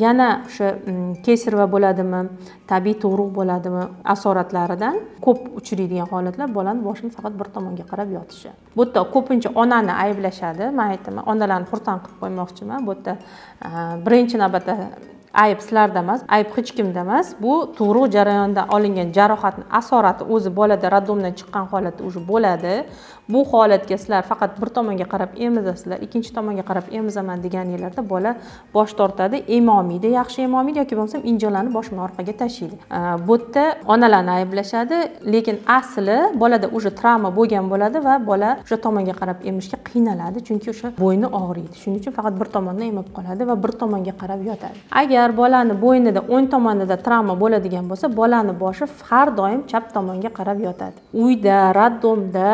Yana o'sha kesarva bo'ladimi, tabiiy tug'ruq bo'ladimi, asoratlaridan ko'p uchraydigan holatlar bolani boshini faqat bir tomonga qarab yotishi. Bu yerda ko'pincha onani ayblashadi. Men aytaman, onalarni xursand qilib qo'ymoqchiman. Bu yerda birinchi navbatda ayb sizlarda emas, ayb hech kimda emas. Bu tug'ruq jarayonida olingan jarohatning asorati o'zi bolada raddomdan chiqqan holatda уже bo'ladi. Bu holatga sizlar faqat bir tomonga qarab emizasizlar, ikkinchi tomonga qarab emizaman deganinglarda bola bosh tortadi, emomaydi, yaxshi emomaydi yoki bo'lmasa injiqlarni boshini orqaga tashlaydi. Bu yerda onalarni ayblashadi, lekin asli bolada уже travma bo'lgan bo'ladi va bola o'sha tomonga qarab emishga qiynaladi, chunki o'sha bo'yni og'riydi. Shuning uchun faqat bir tomondan emib qoladi va bir tomonga qarab yotadi. Agar bolani bo'ynida o'ng tomonida travma bo'ladigan bo'lsa, bolani boshi har doim chap tomonga qarab yotadi. Uyda, raddomda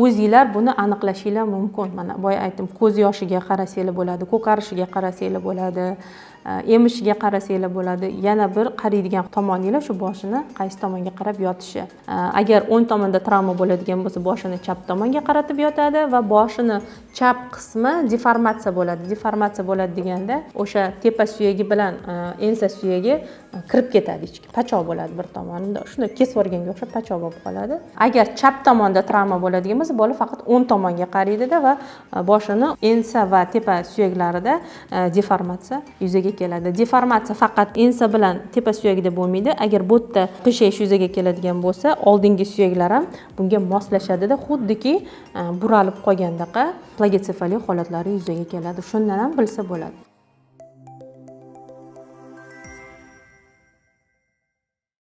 o'zinglar buni aniqlashinglar mumkin. Mana boya aytdim, ko'z yoshiga qarasanglar bo'ladi, ko'karishiga qarasanglar bo'ladi, emishiga qarasanglar bo'ladi. Yana bir qaraydigan tomoninglar shu boshini qaysi tomonga qarab yotishi. Agar o'ng tomonda travma bo'ladigan bo'lsa, boshini chap tomonga qaratib yotadi va boshini chap qismi deformatsiya bo'ladi. Deformatsiya bo'ladi deganda o'sha tepa suyagi bilan ensa suyagi kirib ketadi ichga, pachoq bo'ladi bir tomonida. Shunday kesib o'rganga o'xshab pachoq bo'lib qoladi. Agar chap tomonda travma bo'ladigan bo'lsa, bola faqat o'ng tomonga qaraydi-da va boshini ensa va tepa suyaklarida deformatsiya yuzaga keladi. Deformatsiya faqat ensa bilan tepa suyagida bo'lmaydi. Agar bu yerda qishayish yuzaga keladigan bo'lsa, oldingi suyaklar ham bunga moslashadi-da, xuddiki buralib qolgandaqa plagiocefaliya holatlari yuzaga keladi. Shundan ham bilsa bo'ladi.